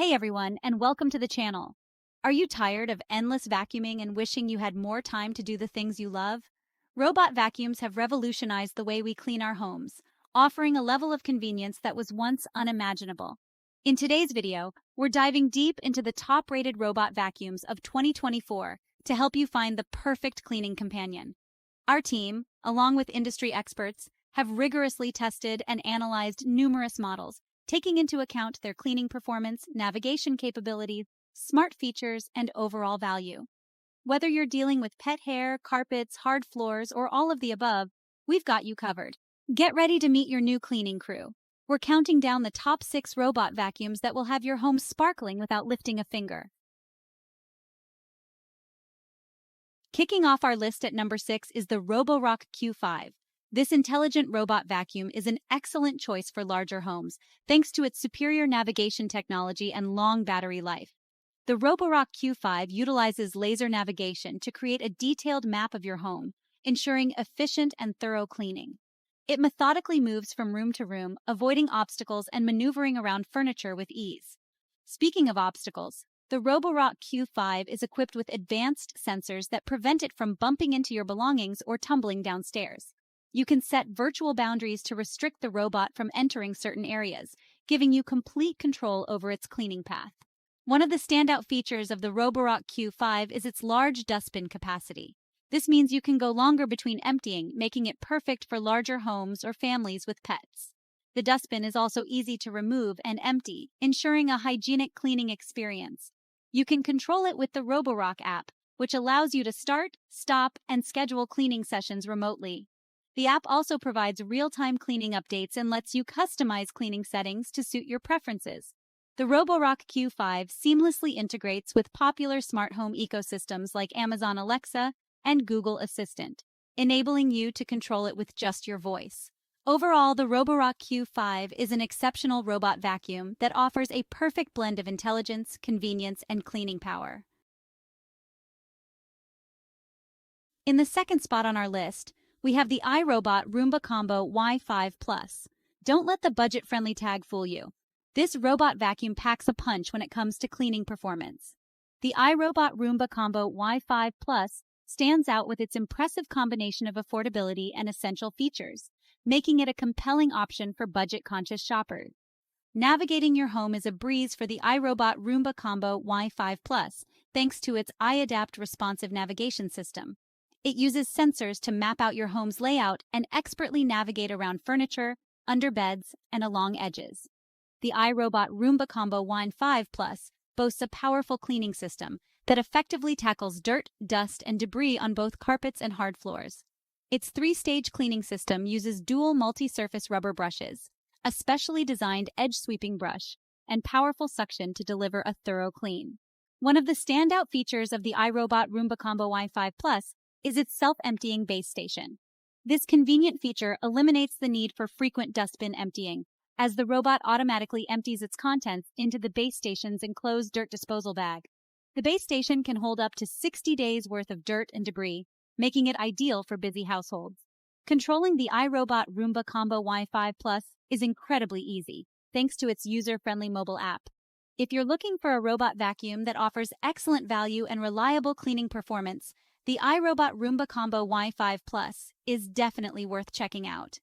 Hey everyone, and welcome to the channel. Are you tired of endless vacuuming and wishing you had more time to do the things you love? Robot vacuums have revolutionized the way we clean our homes, offering a level of convenience that was once unimaginable. In today's video, we're diving deep into the top-rated robot vacuums of 2024 to help you find the perfect cleaning companion. Our team, along with industry experts, have rigorously tested and analyzed numerous models, taking into account their cleaning performance, navigation capabilities, smart features, and overall value. Whether you're dealing with pet hair, carpets, hard floors, or all of the above, we've got you covered. Get ready to meet your new cleaning crew. We're counting down the top 6 robot vacuums that will have your home sparkling without lifting a finger. Kicking off our list at number 6 is the Roborock Q5. This intelligent robot vacuum is an excellent choice for larger homes, thanks to its superior navigation technology and long battery life. The Roborock Q5 utilizes laser navigation to create a detailed map of your home, ensuring efficient and thorough cleaning. It methodically moves from room to room, avoiding obstacles and maneuvering around furniture with ease. Speaking of obstacles, the Roborock Q5 is equipped with advanced sensors that prevent it from bumping into your belongings or tumbling downstairs. You can set virtual boundaries to restrict the robot from entering certain areas, giving you complete control over its cleaning path. One of the standout features of the Roborock Q5 is its large dustbin capacity. This means you can go longer between emptying, making it perfect for larger homes or families with pets. The dustbin is also easy to remove and empty, ensuring a hygienic cleaning experience. You can control it with the Roborock app, which allows you to start, stop, and schedule cleaning sessions remotely. The app also provides real-time cleaning updates and lets you customize cleaning settings to suit your preferences. The Roborock Q5 seamlessly integrates with popular smart home ecosystems like Amazon Alexa and Google Assistant, enabling you to control it with just your voice. Overall, the Roborock Q5 is an exceptional robot vacuum that offers a perfect blend of intelligence, convenience, and cleaning power. In the second spot on our list, we have the iRobot Roomba Combo Y5 Plus. Don't let the budget-friendly tag fool you. This robot vacuum packs a punch when it comes to cleaning performance. The iRobot Roomba Combo Y5 Plus stands out with its impressive combination of affordability and essential features, making it a compelling option for budget-conscious shoppers. Navigating your home is a breeze for the iRobot Roomba Combo Y5 Plus, thanks to its iAdapt responsive navigation system. It uses sensors to map out your home's layout and expertly navigate around furniture, under beds, and along edges. The iRobot Roomba Combo Y5 Plus boasts a powerful cleaning system that effectively tackles dirt, dust, and debris on both carpets and hard floors. Its 3-stage cleaning system uses dual multi-surface rubber brushes, a specially designed edge-sweeping brush, and powerful suction to deliver a thorough clean. One of the standout features of the iRobot Roomba Combo Y5 Plus is its self-emptying base station. This convenient feature eliminates the need for frequent dustbin emptying, as the robot automatically empties its contents into the base station's enclosed dirt disposal bag. The base station can hold up to 60 days' worth of dirt and debris, making it ideal for busy households. Controlling the iRobot Roomba Combo Y5 Plus is incredibly easy, thanks to its user-friendly mobile app. If you're looking for a robot vacuum that offers excellent value and reliable cleaning performance, the iRobot Roomba Combo Y5 Plus is definitely worth checking out.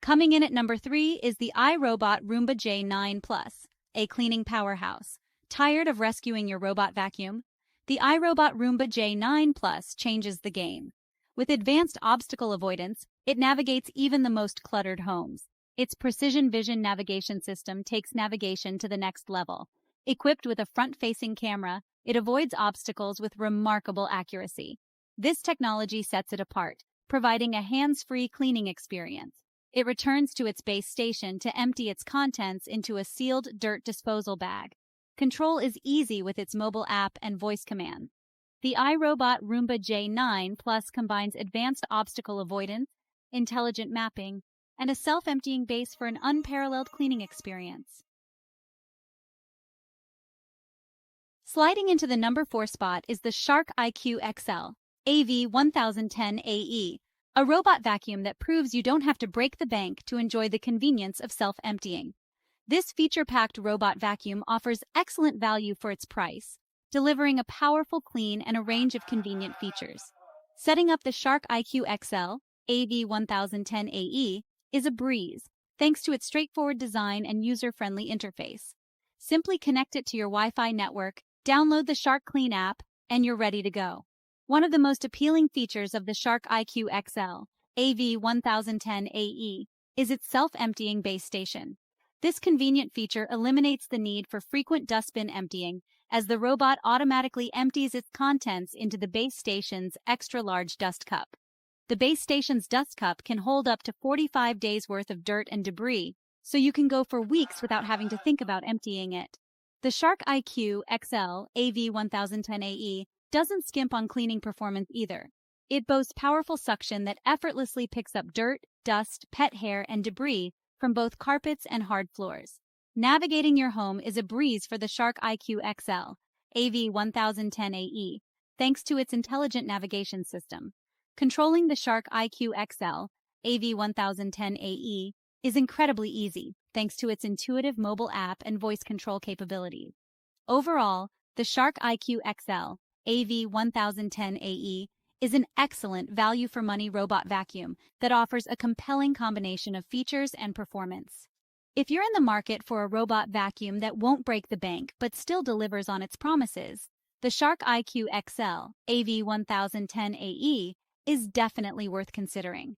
Coming in at number 3 is the iRobot Roomba J9 Plus, a cleaning powerhouse. Tired of rescuing your robot vacuum? The iRobot Roomba J9 Plus changes the game. With advanced obstacle avoidance, it navigates even the most cluttered homes. Its precision vision navigation system takes navigation to the next level. Equipped with a front-facing camera, it avoids obstacles with remarkable accuracy. This technology sets it apart, providing a hands-free cleaning experience. It returns to its base station to empty its contents into a sealed dirt disposal bag. Control is easy with its mobile app and voice command. The iRobot Roomba J9 Plus combines advanced obstacle avoidance, intelligent mapping, and a self-emptying base for an unparalleled cleaning experience. Sliding into the number 4 spot is the Shark IQ XL AV1010AE, a robot vacuum that proves you don't have to break the bank to enjoy the convenience of self-emptying. This feature-packed robot vacuum offers excellent value for its price, delivering a powerful clean and a range of convenient features. Setting up the Shark IQ XL AV1010AE is a breeze, thanks to its straightforward design and user-friendly interface. Simply connect it to your Wi-Fi network, download the Shark Clean app, and you're ready to go. One of the most appealing features of the Shark IQ XL AV1010AE is its self-emptying base station. This convenient feature eliminates the need for frequent dustbin emptying, as the robot automatically empties its contents into the base station's extra-large dust cup. The base station's dust cup can hold up to 45 days' worth of dirt and debris, so you can go for weeks without having to think about emptying it. The Shark IQ XL AV1010AE doesn't skimp on cleaning performance either. It boasts powerful suction that effortlessly picks up dirt, dust, pet hair, and debris from both carpets and hard floors. Navigating your home is a breeze for the Shark IQ XL AV1010AE, thanks to its intelligent navigation system. Controlling the Shark IQ XL AV1010AE is incredibly easy, thanks to its intuitive mobile app and voice control capabilities. Overall, the Shark IQ XL AV1010AE is an excellent value-for-money robot vacuum that offers a compelling combination of features and performance. If you're in the market for a robot vacuum that won't break the bank but still delivers on its promises, the Shark IQ XL AV1010AE is definitely worth considering.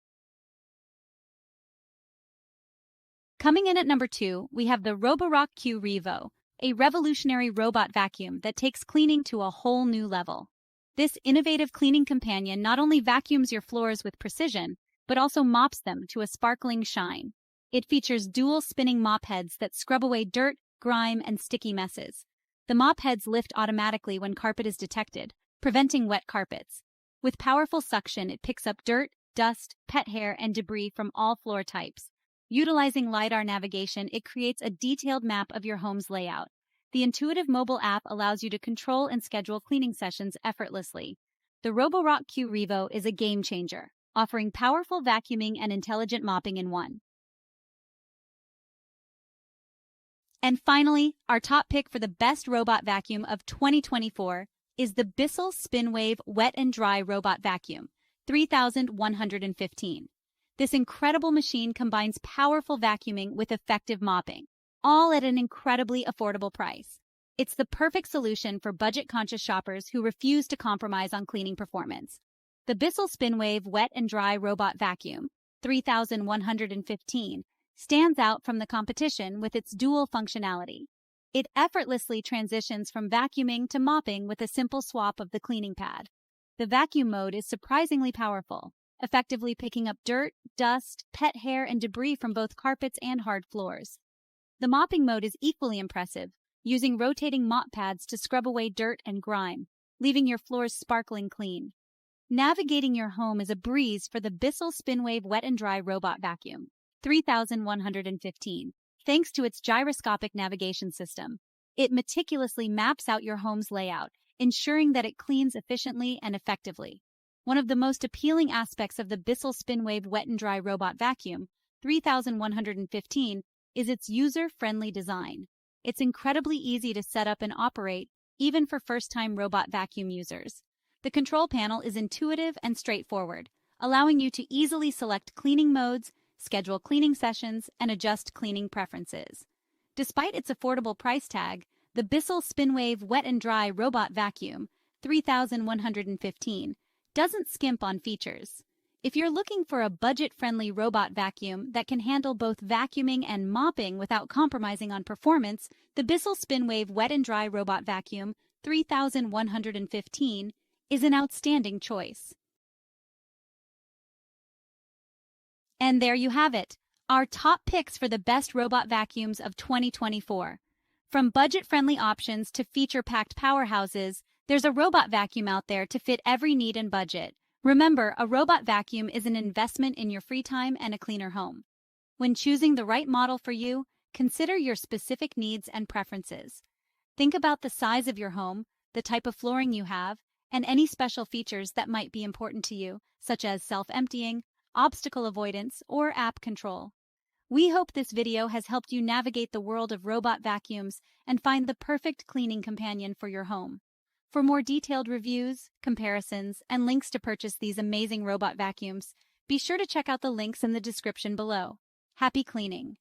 Coming in at number 2, we have the Roborock Q Revo, a revolutionary robot vacuum that takes cleaning to a whole new level. This innovative cleaning companion not only vacuums your floors with precision, but also mops them to a sparkling shine. It features dual spinning mop heads that scrub away dirt, grime, and sticky messes. The mop heads lift automatically when carpet is detected, preventing wet carpets. With powerful suction, it picks up dirt, dust, pet hair, and debris from all floor types. Utilizing LiDAR navigation, it creates a detailed map of your home's layout. The intuitive mobile app allows you to control and schedule cleaning sessions effortlessly. The Roborock Q Revo is a game changer, offering powerful vacuuming and intelligent mopping in one. And finally, our top pick for the best robot vacuum of 2024 is the Bissell SpinWave Wet and Dry Robot Vacuum 3115. This incredible machine combines powerful vacuuming with effective mopping, all at an incredibly affordable price. It's the perfect solution for budget-conscious shoppers who refuse to compromise on cleaning performance. The Bissell SpinWave Wet and Dry Robot Vacuum 3115 stands out from the competition with its dual functionality. It effortlessly transitions from vacuuming to mopping with a simple swap of the cleaning pad. The vacuum mode is surprisingly powerful, effectively picking up dirt, dust, pet hair, and debris from both carpets and hard floors. The mopping mode is equally impressive, using rotating mop pads to scrub away dirt and grime, leaving your floors sparkling clean. Navigating your home is a breeze for the Bissell SpinWave Wet and Dry Robot Vacuum 3115, thanks to its gyroscopic navigation system. It meticulously maps out your home's layout, ensuring that it cleans efficiently and effectively. One of the most appealing aspects of the Bissell SpinWave Wet and Dry Robot Vacuum 3115 is its user-friendly design. It's incredibly easy to set up and operate, even for first-time robot vacuum users. The control panel is intuitive and straightforward, allowing you to easily select cleaning modes, schedule cleaning sessions, and adjust cleaning preferences. Despite its affordable price tag, the Bissell SpinWave Wet and Dry Robot Vacuum 3115 doesn't skimp on features. If you're looking for a budget-friendly robot vacuum that can handle both vacuuming and mopping without compromising on performance, the Bissell SpinWave Wet and Dry Robot Vacuum 3115 is an outstanding choice. And there you have it, our top picks for the best robot vacuums of 2024. From budget-friendly options to feature-packed powerhouses, there's a robot vacuum out there to fit every need and budget. Remember, a robot vacuum is an investment in your free time and a cleaner home. When choosing the right model for you, consider your specific needs and preferences. Think about the size of your home, the type of flooring you have, and any special features that might be important to you, such as self-emptying, obstacle avoidance, or app control. We hope this video has helped you navigate the world of robot vacuums and find the perfect cleaning companion for your home. For more detailed reviews, comparisons, and links to purchase these amazing robot vacuums, be sure to check out the links in the description below. Happy cleaning!